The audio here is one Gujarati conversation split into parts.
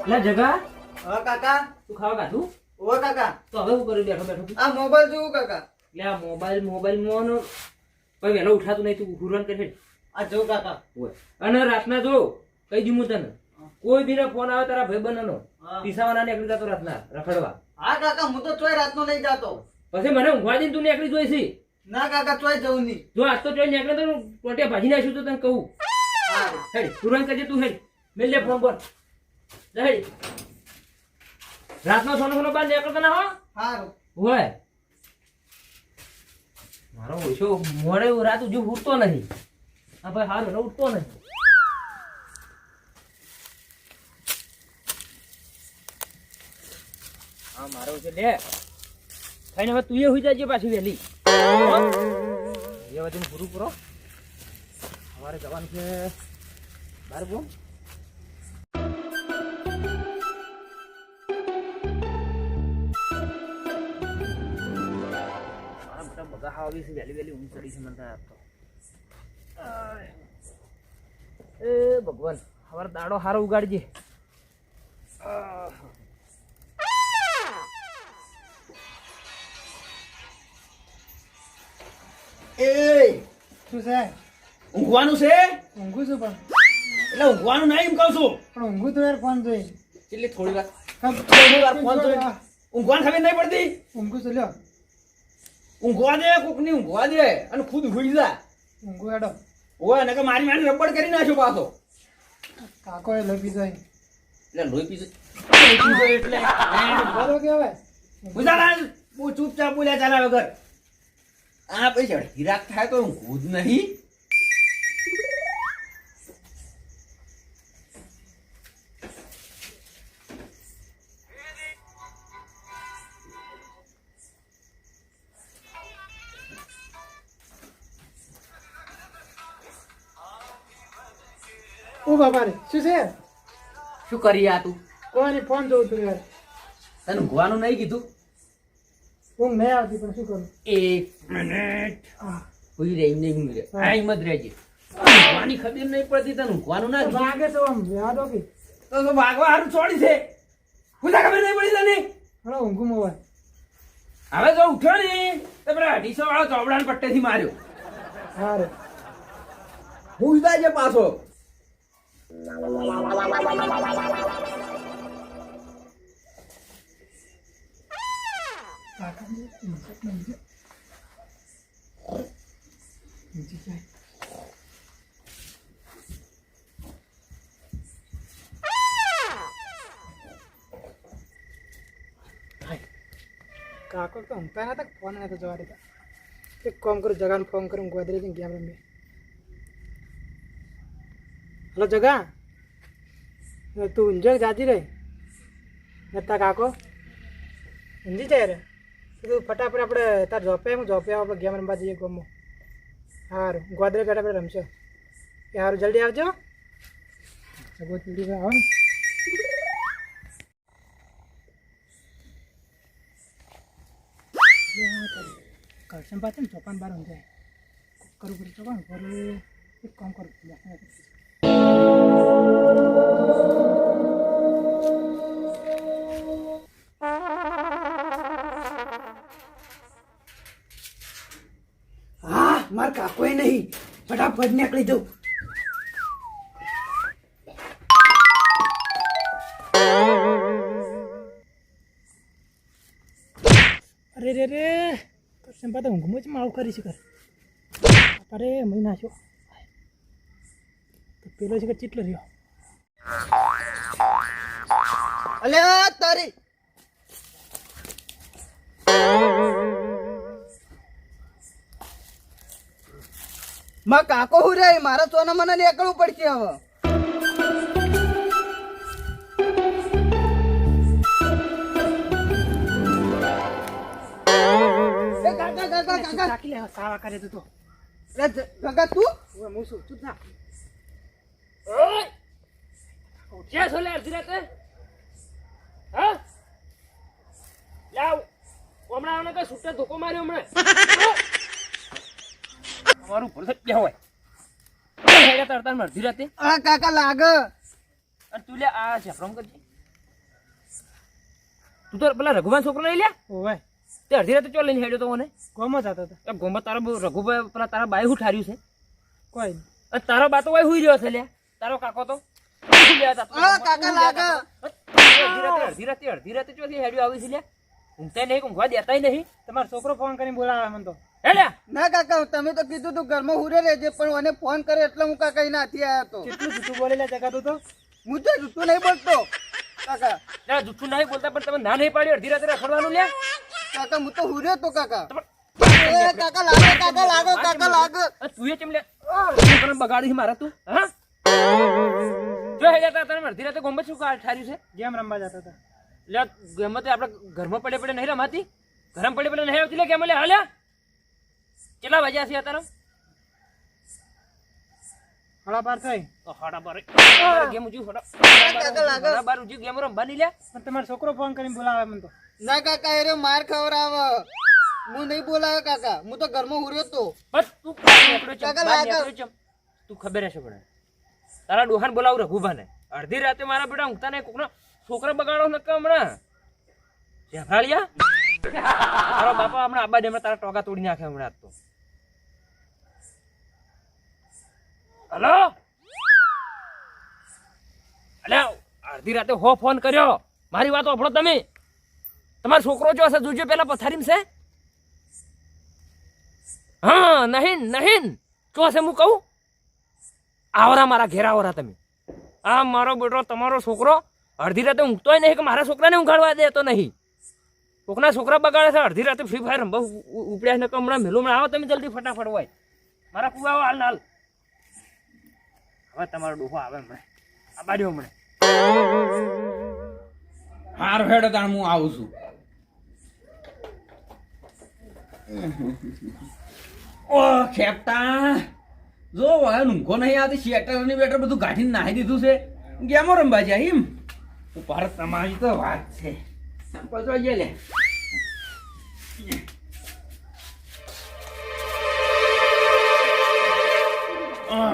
લે જગા હા કાકા. તું ખાવા ખાધું? ઓ કાકા. તો હવે શું કર્યું બેઠો બેઠો? આ મોબાઈલ જોઉં કાકા. લે આ મોબાઈલ મોનો પછી વહેલો ઉઠાતું નહીં, તું હુરન કરે. આ જોઉં કાકા. ઓય અને રાતના જો કઈ દીમું તને કોઈ બીનો ફોન આવે તારા ભાઈબંધનો હા. પીસાવાના નીકળી જતો રાતના રખડવા. હા કાકા, હું તો ચોય રાતનો નહીં જાતો. પછી મને ઊંઘવા દઈને તું નીકળી જોઈ છે. ના કાકા, ચોય જવું નહીં. જો આજ તો ચોઈ નીકળે તો ટોટે ભાજી નાખ્યું તો તને કહું. હા. હેડ તુરંત કરજે તું. હેડ મેલ લે ફોન પર. હેડ રાતનો સોનો બાર નીકળતો ના હો. હારું. હોય મારો ઓછો મોડે રાત ઉજુ ઉઠતો નહીં. હા ભાઈ હારું ને ઉઠતો નહીં. હા મારો છે લે થઈને હવે તું એ હોઈ જાય પાછી વહેલી. એ બધું પૂરું કરો. સવારે જવાનું છે બાર બોમ. બધા ખાવા બી છે વહેલી ઊંઘ ચડી છે મને તો. એ ભગવાન સવારે દાડો હારો ઉગાડજે. એ શું છે? ઊંઘવાનું છે ઊંઘું છું પણ એટલે ઊંઘવાનું નહીં એમ કહું છું. પણ ઊંઘું તો યાર ફોન જોઈ. એટલે થોડી વાર થોડી વાર ફોન જોઈ. ઊંઘવાનું ખબર નહીં પડતી. ઊંઘું છું લ્યો. ઊંઘવા દે કોકની, ઊંઘવા દે અને ખુદ હુઈ જા. ઊંઘું હેડો. ઓય નકર મારી રબડ કરી નાખ્યો પાછો. કાકો એ લપી જાય. એટલે લોહી પીધું એટલે બરો કહેવાય. બુધાલાલ હું ચૂપચાપ બોલ્યા ચાલ્યા વગર. આ પછી હિરાક થાય તો ઊંઘવું જ નહીં. ઓ બાપા રે, શું છે? શું કરી આ તું? કોઈ ફોન જોઉં છું યાર. તને ઊંઘવાનું નહીં કીધું? ઊંઘ નહીં આવતી પણ શું કરું? એક મિનિટ હા. હુઈ રે એમ નહીં હુઈ રે. હા. આ એમ જ રહેજે. ઊંઘવાની ખબર નહીં પડતી તને ઊંઘવાનું ના કીધું? વાગે તો આમ યાદ કે તો ભાગવા હારું છોડી છે. બુધા ખબર નહીં પડી તને. હલો ઊંઘું મોવાય. હવે જો ઉઠ્યો ને તો પેલા 250 વાળો ચોબડાને પટ્ટેથી માર્યો. હા રે. હુઈ જાય પાછો. કાકા નીચે જાય. કાકો તો ઊંઘતા નતા, ફોન નતો જવા દેતા. એક કામ કરું, જગાને ફોન કરું, ગોદરેજ ગેમ રમી. હલો જગા, તું ઊંઝે જાતી રહી નતા કાકો ઊંઝી જાય રે. તું ફટાફટ આપણે તાર જોપે હું જોપે આપણે ગેમ રમવા જઈએ ગમો. સારું ગોદરેજ બેઠા આપણે રમશો. એ સારું જલ્દી આવજો. સગો જલ્દી આવો ને. કરશન પાછળ ને ચોપાન બાર ઊંઝાય કરવું પડે. ચોપાન પર એક કામ કરું. હા માર કાકોય નહીં, ફટાફટ નીકળી જાઉં. અરે રે રે કરશન પાછળ ઊંઘમાં જ માવ કરી છે. અરે મહિના છો તો પેલો છે કે ચીટલો રહ્યો. અલે તારી માં કાકો હું રે મારા સોના મને નીકળવું પડશે હવે. એ કાકા કાકા કાકા ચાકી લે સાવા કરે તું તો. અરે કાકા તું ઓય હું શું તું ના ઓય ઉઠ્યા છો લે અડધી રાતે? હા લાવ હમણાં આવને કઈ છૂટા ધોકો માર્યો હમણાં. અમારું ભૂલ થઈ ગયા હોય તરતા અડધી રાતે. આ કાકા લાગે. અને તું લે આ ઝફરામ કરજે. તું તો પેલા રઘુભાઈ છોકરો નહીં લ્યા ઓવે તે અડધી રાતે ચો લઈને હેડ્યો તો મને કોમાં જતો હતો એ ગોમત તારો રઘુભાઈ પેલા તારા બાઈ હું ઠાર્યું છે કોઈ અને તારો બા તો હુઈ રહ્યો છે લ્યા તારો કાકો તો કાકા લાગે અડધી રાતે ચોથી હેડ્યો આવી છે લ્યા ઊંઘતા નહીં ઊંઘવા દેતા નહીં તમારો છોકરો ફોન કરીને બોલાવે મને તો હેડ્યા ના કાકા તમે તો કીધું તું ઘરમાં હુરે રહેજે પણ મને ફોન કરે એટલે હું કાકા અહીં નાથી આવ્યો તો કેટલું જૂઠું બોલેલા જગા તું તો હું તો જૂઠું નહીં બોલતો કાકા ના જુઠ્ઠું નહીં બોલતા પણ તમે ના નહીં પાડ્યું અડધી રાતે રખડવાનું લ્યા કાકા હું તો હુરે તો કાકા એ કાકા લાગો કાકા લાગો તું એ ચમ લે બગાડી મારા તું હા જો હેડ્યા તને અડધી રાતે ગોમત શું ઠાર્યું છે ગેમ રમવા જતા હતા લે ગેમ તો આપણે ઘરમાં પડે પડે નહીં રમાતી ઘરમાં પડે પડે નહીં આવતી લે ગેમ લે હાલ્યા કેટલા વાગ્યા છે અત્યારે હળા પાર થઈ તો હાડા બાર ગેમ ઉજી હાડા બાર ઉજી ગેમ રમવાની લે પણ તમારો છોકરો ફોન કરીને બોલાવે મને તો ના કાકા એ માર ખવડાવે હું નહીં બોલાવે કાકા હું તો ઘરમાં હુરે તો બસ તું તું ખબર હશે પડે તારા ડોહાન બોલાવું રઘુભાને અડધી રાતે મારા બેટા ઊંઘતા નહીં કોકના છોકરા બગાડો નક્કા હમણાં શેફાળિયા તારો બાપા હમણાં આબા ડેમમાં તારા ટોકા તોડી નાખે હમણાં તો હલો અલ્યા અડધી રાતે હો ફોન કર્યો મારી વાત સાંભળો તમે તમારો છોકરો જો હશે જોજો પેલા પથારીમ છે હા નહીં જો હશે હું કહું આવરા મારા ઘેર આવરા તમે આ મારો બેટો તમારો છોકરો અડધી રાતે ઊંઘતોય નહીં કે મારા છોકરાને ઊંઘાડવા દેતો નહીં કોકના છોકરા બગાડે છે અડધી રાતે ફ્રી ફાયર રમવા ઉપડ્યા ને હમણાં મેલું આવો તમે જલ્દી ફટાફટ હોય મારા કુવા આવો હાલ હાલ હવે તમારો ડોહો આવે હમણાં આ બાજુ હમણાં હાર હેડો તાણ હું આવું છું ઓ ખેપટા જો હવે ઊંઘો નહીં આવતી શેટર અને બેટર બધું ગાંઠીને નાહી દીધું છે ગેમો રમવા જાય એમ ઉપર તમારી તો વાત છે પચવા જાય લે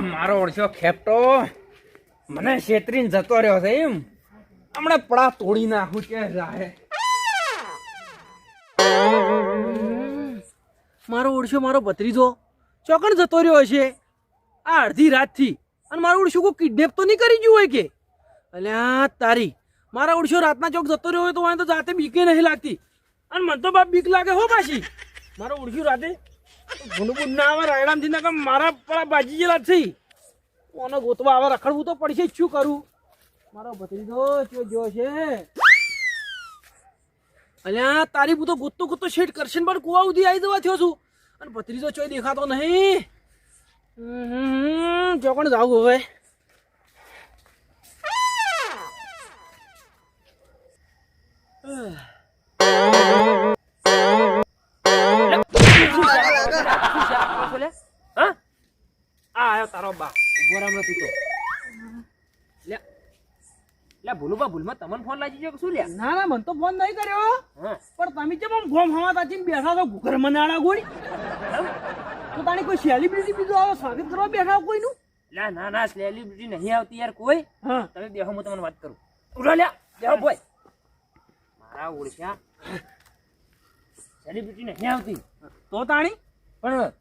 મારો ઓળખ્યો ખેપટો મને છેતરીને જતો રહ્યો છે એમ હમણાં પડા તોડી નાખું કે રાહે મારો ઓળશો મારો ભત્રીજો ચોકણ જતો રહ્યો હશે આ અડધી રાતથી અને મારો ઓળશો કોઈ કિડનેપ તો નહીં કરી ગયું હોય કે અલ્યા તારી મારા ઓળશો રાતના ચોક જતો રહ્યો હોય તો વાંધો જાતે બીકે નહીં લાગતી અને મને તો બાપ બીક લાગે હો પાછી મારો ઓળખ્યું રાતે ભૂંડ ના આવે રાયડામથી ના કામ મારા પડા બાજી જેલા જ છે કોને ગોતવા આવે રખડવું તો પડશે શું કરું મારો ભત્રીજો જો છે અલ્યા તારી હું તો ગોતતો શેઠ કરશે ને પણ કુવા સુધી આવી જવા થયો છું અને ભત્રીજો ચોય દેખાતો નહીં ચોકણ જાવ હવે આવ્યો તારો બા ઉભો રામ તું તો લે ભૂલમાં તમને ફોન લાગી ગયો શું લ્યા ના ના મને તો ફોન નહીં કર્યો પણ તમે કેમ આમ ગોમ હવા તાચીને બેઠા છો ઘર મનાડા ગોળી તો તાણે કોઈ સેલિબ્રિટી બીજો આવો સ્વાગત કરવા બેઠા કોઈનું ના સેલિબ્રિટી નહીં આવતી યાર કોઈ હા તમે બેહો હું તમને વાત કરું ઉઠો લ્યા બેહો બોય મારા ઓળખ્યા સેલિબ્રિટી નહીં આવતી તો તાણી પણ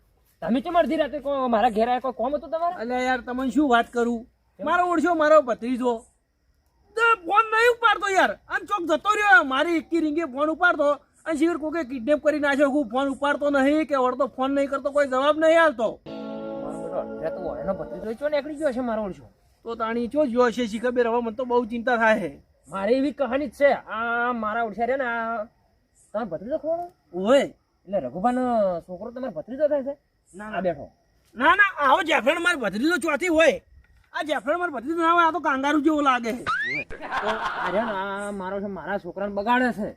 તમે કેમ અડધી રાતે મારા ઘેર આવ્યા કોઈ કોમ હતું તમારે અલ્યા યાર તમને શું વાત કરું મારો ઓળખ્યો મારો ભત્રીજો ફોન નહીં ઉપાડતો યાર આમ ચોક જતો રહ્યો મારી એકી રીંગે ફોન ઉપાડતો અને શિવર કોકે કિડનેપ કરી નાખ્યો હું ફોન ઉપાડતો નહીં કે વળતો ફોન નહીં કરતો કોઈ જવાબ નહીં આવતો એનો ભત્રીજો ચો નીકળી ગયો છે મારો ઓળખ્યો તો તાણી ચો જો છે શી ખબર હવે મને તો બહુ ચિંતા થાય છે મારી એવી કહાની જ છે આ મારા ઓળખ્યા રે ને આ તમારો ભત્રીજો ખોવાનો ઓય એટલે રઘુભાનો છોકરો તમારો ભત્રીજો થાય છે ના બેઠો ના ના આવો જેફ્રેડ માર ભત્રીજો ચોથી હોય આ જેફ્રેડ માર ભત્રીજો ના હોય આ તો કાંગારૂ જેવો લાગે છે તો અરે આ મારો છે મારા છોકરાને બગાડે છે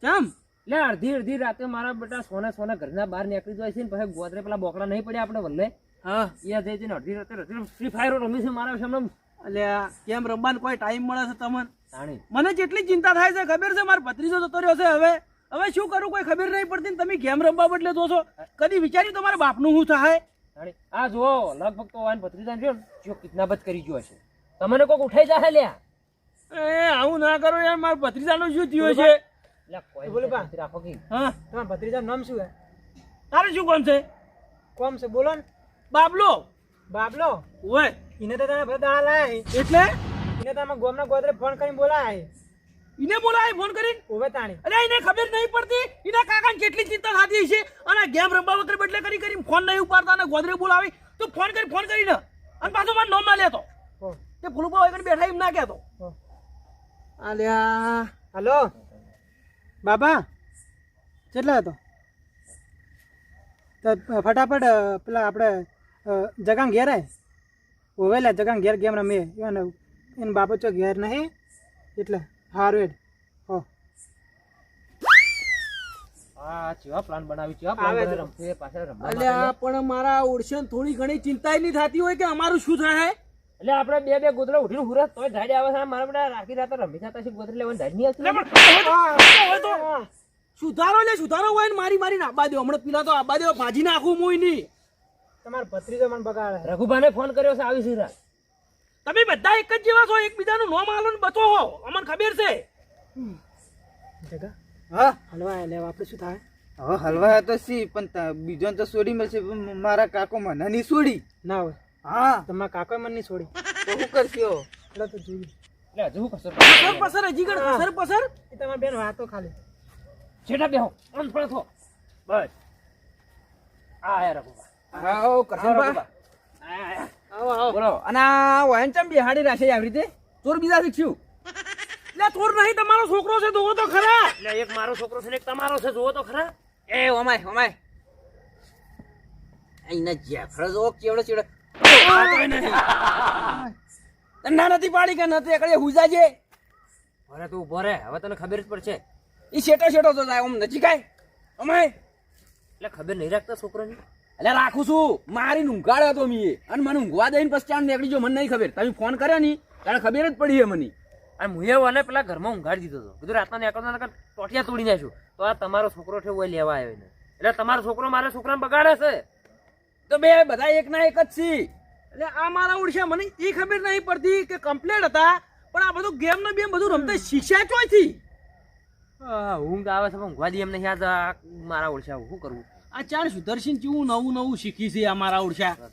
કેમ લે અડધી રાતે મારા બેટા સોના ઘરના બહાર નીકળી જાય છે ને પછી ગોદરે પેલા બોકડા નહીં પડ્યા આપણે વલ્લે હા એ જઈ જઈને અડધી રાતે ફ્રી ફાયર રમી છે મારા સામે અલ્યા કેમ રમવાનો કોઈ ટાઈમ મળે છે તમને જાણી મને જેટલી ચિંતા થાય છે ખબર છે મારો ભત્રીજો જતો રહ્યો છે હવે શું કરું કોઈ ખબર નહીં પડતી ને તમે ગેમ રમવા બદલે જોશો કદી વિચાર્યું તમારા બાપનું શું થાય આ જુઓ લગભગ તો વાન ભત્રીજા જો કિડનેપ જ કરી ગયો છે તમને કોઈક ઉઠાઈ જાય લ્યા એ આવું ના કરો યાર મારા ભત્રીજાનો શું થયો છે લે કોઈ બોલો બા. શાંતિ રાખો કે હા તમારા ભત્રીજાનું નામ શું છે? તારે શું કોમ છે કોમ છે બોલો ને. બાબલો બાબલો. ઓય એને તો તમે બધા દાડા લાયા છે. એટલે એને તો અમે ગોમના ગોદરે ફોન કરીને બોલાયા છે. ઈને બોલાય ફોન કરીને ઓવે તાણી. અરે એને ખબર નહીં પડતી એના કાકાને કેટલી ચિંતા થતી હશે અને ગેમ રમવા વગર બદલે કરી ફોન નહીં ઉપાડતા અને ગોદરે બોલાવી તો ફોન કરીને અને પાછો મારું નામ ના લેતો હો, તે ભૂલુબા વગર બેઠા એમ ના કહેતો હો. આલ્યા હલો બાબા કેટલા હતો તો ફટાફટ પેલા આપણે જગામ ઘેર આય ઓવેલા જગામ ઘેર ગેમ રમીએ એને બાબત ચો ઘેર નહીં એટલે હારું એડ હો આ ચેવા પ્લાન બનાવી ચેવા પ્લાન આવે છે. રમશે પાછળ રમવા અલ્યા પણ મારા ઓળશે થોડી ઘણી ચિંતા નહીં થતી હોય કે અમારું શું થાય એટલે આપણે બે ગોદરા ઉઠીને હુરત તોય ધાડ આવે છે મારા બેટા રાખી રાત રમી થતા છે ગોદરા લેવાની ધાડ નહીં આવતી સુધારો હોય ને મારી આબા દો હમણાં પીલા તો આબા દો ભાજી નાખું મુય નહીં તમારો ભત્રીજો મને બગાડે રઘુભાને ફોન કર્યો છે આવી છે રાત તમે બધા એક જ જેવા છો એકબીજાનું નોમ આલો ને બચો હો અમને ખબર છે જગા હા હલવા લેવા આપણે શું થાય હવે હલવા તો સી પણ બીજો તો છોડી મળશે પણ મારા કાકો મને નહીં છોડી ના હોય હા તમારા કાકા મને નહીં છોડી તો શું કરશો એટલે તો જોયું એટલે હજુ કસર પસર હજી ગણ પસર એ તમારી બેન વાતો ખાલી છેટા બેહો અન પડે થો બસ આ આયા રઘુભા હા ઓ કરશનબા આયા આવો આવો બોલો અને આ વાયન ચમ બિહાડી રાખે આવી રીતે ચોર બીજા શીખ્યું લે ચોર નહીં તમારો છોકરો છે જોવો તો ખરા એટલે એક મારો છોકરો છે ને એક તમારો છે જુઓ તો ખરા એ ઓમાય અહીંના જેફર જો કેવડો ચેવડો ના નથી પાડી કે નથી એકડે હુજાજે ભરે તું ઉભો રે હવે તને ખબર જ પડશે ઈ શેટો તો જાય ઓમ નજીક આય ઓમાય એટલે ખબર નહીં રાખતા છોકરાની એટલે રાખું છું મારી ઊંઘાડ્યો તો મીએ અને મને ઊંઘવા દઈને પછી ચાંદ નીકળી જો મને નહીં ખબર તમે ફોન કર્યો ની ત્યારે ખબર જ પડી હે મને આ મુયે વાને પેલા ઘરમાં ઊંઘાડી દીધો હતો કીધું રાતના નીકળતા નકર ટોટિયા તોડી નાખ્યું તો આ તમારો છોકરો છે ઓય લેવા આવ્યો એને એટલે તમારો છોકરો મારા છોકરાને બગાડે છે તો બે બધા એક ના એક જ છી એટલે આ મારા ઓળખ્યા મને એ ખબર નહીં પડતી કે કમ્પ્લેટ હતા પણ આ બધું ગેમ ને બેમ બધું રમતા શીખ્યા ચોથી ઊંઘ આવે છે પણ ઊંઘવા દે એમ નહીં યાદ મારા ઓળખ્યા શું કરવું આ ચાર સુદર્શન જેવું નવું શીખી છે આ મારા ઓળખ્યા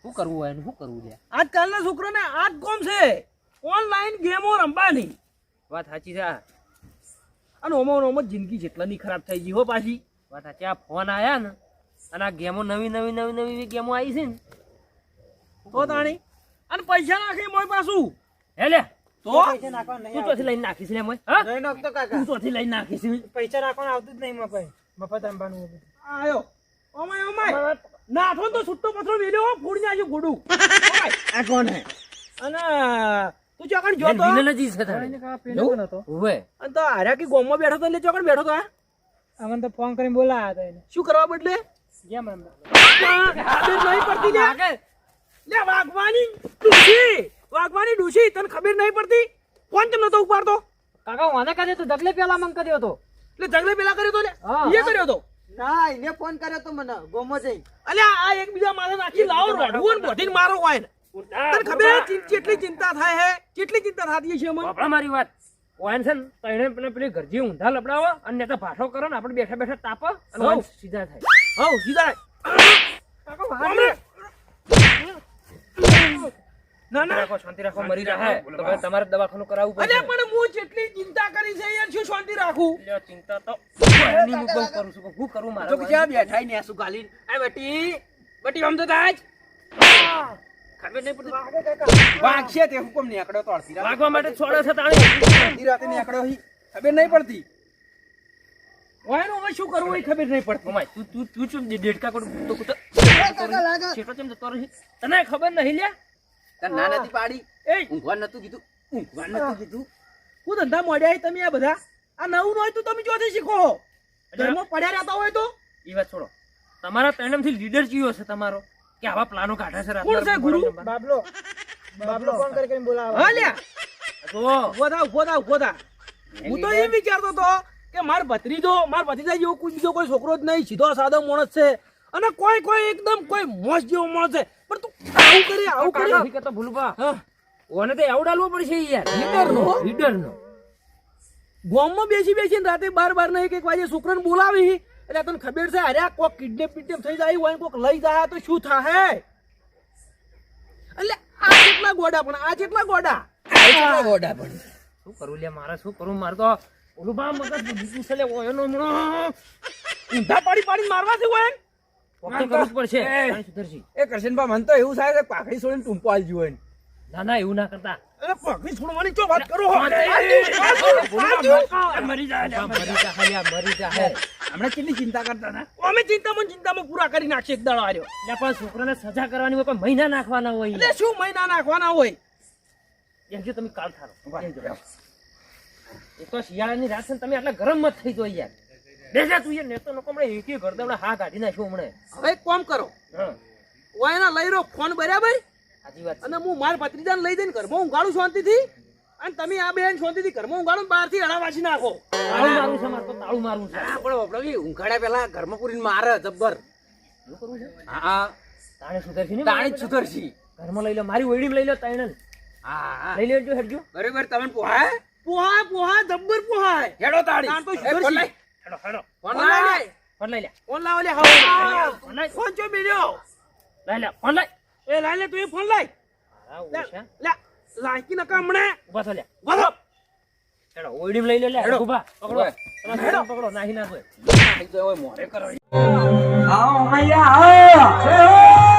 શું કરવું હોય શું કરવું લે આજકાલના છોકરાને આ જ કોમ છે ઓનલાઈન ગેમો રમવાની વાત સાચી છે અને ઓમો જિંદગી જેટલાની ખરાબ થઈ ગઈ હો પાછી વાત સાચી આ ફોન આયા ને અને આ ગેમો નવી ગેમો આવી છે ને તો તાણી અને પૈસા નાખી મોય પાછું હે લે તો પૈસા નાખવાના તું નહીં ચોથી લઈને નાખીશ લે મોય હા નહીં નાખતો કાકા તું ચોથી લઈને નાખીશ પૈસા નાખવાના આવતું જ નહીં મપાઈ મફત રમવાનું હોય બધું. આયો ઓમાય નાથો તો છૂટો પથરો વેલ્યો ફૂડી નાખ્યું ગોડું આ કોણ હે અને તું ચોકડ જોતો વિલન જ છે તારે એને કાં પેલો પણ હતો. ઓવે અને તો હાર્યા કે ગોમમાં બેઠો તો એટલે ચોકડ બેઠો તો આ અમને તો ફોન કરીને બોલાયા હતા એને શું કરવા બદલે ગેમ રમવા ખબર નહીં પડતી લે વાઘવાની ડૂસી તને ખબર નહીં પડતી કોણ તમને તો ઉપાડતો કાકા વાને કાઢે તો ડગલે પેલા મંગ કર્યો હતો એટલે ઝઘડે પેલા કર્યો તો લે હા. એ કર્યો તો ના એને ફોન કર્યો તો મને ગોમો જઈ અલ્યા આ એકબીજા માથે નાખી લાવો રોડવું ને બોધીને મારો હોય ને તને ખબર હે કેટલી ચિંતા થાય હે કેટલી ચિંતા થતી છે મને બાપડા મારી વાત ઓન છે ને તઈને પેલી ઘરજી ઊંધા લપડાવો અને ને તો ભાઠો કરો ને આપણે બેઠા બેઠા તાપ અને હઉ. ઓન સીધા થાય હઉ સીધા ના ના શાંતિ રાખો મરી રહે તો ભાઈ તમારે દવાખાનું કરાવવું પડશે અલ્યા પણ હું જેટલી ચિંતા કરી છે યાર શું શાંતિ રાખું લ્યો, ચિંતા તો કોઈની હું બહુ કરું છું પણ હું કરું તો મારા ક્યાં બેઠા ને આસુ ગાલી આ બટી આમ તો તાજ ખબર નહીં પડતી વાગશે તે હુકમ ની આકડો તો અડધી રાત વાગવા માટે છોડે છે તાળી અડધી રાતે ની આકડો હી ખબર નહીં પડતી વાયનો હવે શું કરવું એ ખબર નહીં પડતી ઓમાય તું ચૂપ ડેડકા કોડ તો કુતો કાકા લાગે છેટો ચમ જતો રહી તને ખબર નહીં લ્યા તને ના નથી પાડી એ ઊંઘવા નતું કીધું હું ધંધા મોડ્યા તમે આ બધા આ નવું હોય તો તમે જોથી શીખો ઘરમાં પડ્યા રહેતા હોય તો ઈ વાત છોડો તમારા તૈણમથી લીડર કયો છે તમારો કે આવા પ્લાનો કાઢે છે કોણ છે ગુરુ? બાબલો ફોન કરીને બોલાવા હા લ્યા જો ઉભો થા હું તો એમ વિચારતો હતો કે માર ભત્રીજા જેવો કોઈ બીજો કોઈ છોકરો જ નહીં સીધો સાદો માણસ છે અને કોઈ એકદમ કોઈ મોજ જેવો માણસ છે પણ તું આવું કાકા કરી તો ભૂલવા હા ઓને તો આવડાલવો પડશે યાર લીડરનો? લીડરનો ગામમાં બેસી બેસીને રાતે 12 ને 1 વાગે છોકરાને બોલાવી એટલે તને ખબર છે અરે કોક કિડનેપ બીડનેપ થઈ જાય હોય કોક લઈ જાય તો શું થાય એટલે આ કેટલા ગોડા પણ આ કેટલા ગોડા ગોડા પણ શું કરું લે મારે શું કરું મારે તો ઓલું બા મગજ બીજું છે લે ઓયનો હમણાં ઊંધા પાડી મારવા છે હોય પોતે કરવું જ પડશે તાણે સુધરશી. એ કરશનભા મને તો એવું થાય કે પાઘડી છોડીને ટૂંપો આલજો હોય ના ના એવું ના કરતા અરે પગડી છોડવાની ચો વાત કરો મરી જા મરી જા હે હમણાં કેટલી ચિંતા કરતા હતા અમે ચિંતામાં પૂરા કરી નાખીએ એક દાડો આર્યો એટલે પણ છોકરાને સજા કરવાની હોય પણ મહિના નાખવાના હોય એટલે શું મહિના નાખવાના હોય એમ જો તમે કાલ થારો એ તો શિયાળાની રાત છે ને તમે આટલા ગરમ મત થઈ જાય યાર બેજા તું યાર નેતો નકો હમણાં એકી ગરદવડા હા કાઢી નાખ્યો હમણાં હવે એક કામ કરો હા ઓયના લઈ રહ્યો ફોન બરાબર સાચી વાત છે. અને હું માર ભત્રીજાને લઈ જઈને ઘરમાં ઊંઘાડું શાંતિથી અને તમે આ બેન શાંતિથી ઘરમાં ઊંઘાડું બહારથી હળાવાસી નાખો તાળું મારવું છે મારે તો તાળું મારવું છે પણ બાપડા ઊંઘાડ્યા પેલા ઘરમાં પૂરીને મારે જબ્બર શું કરવું છે હા તાણે સુધરશી ને તાણી જ સુધરશી ઘરમાં લઈ લો મારી ઓયડીમાં લઈ લો તાણે હા લઈ લેજો હેડજો બરાબર તમે પોહાય પોહા જબ્બર પોહાય હેડો તાળી તાણ તો એ ફોન સુધરશી. લાય. હેડો હેડો ફોન લાય. ફોન લઈ લે ફોન લાવો લે હવે ફોન લાય ફોન ચો મેલ્યો લઈ લે ફોન લઈ એ લાઈ લે તું એ ફોન લાય હા ઓછા લે લાયકી નકા હમણે ઉભા થો લે બોલો હેડો ઓયડીમાં લઈ લે લે હેડો. ઉભા પકડો ઉભા. તમારા છોકરાને પકડો નાહી ના કોઈ આઈ તો હવે મોરે કરો આવો મૈયા આવો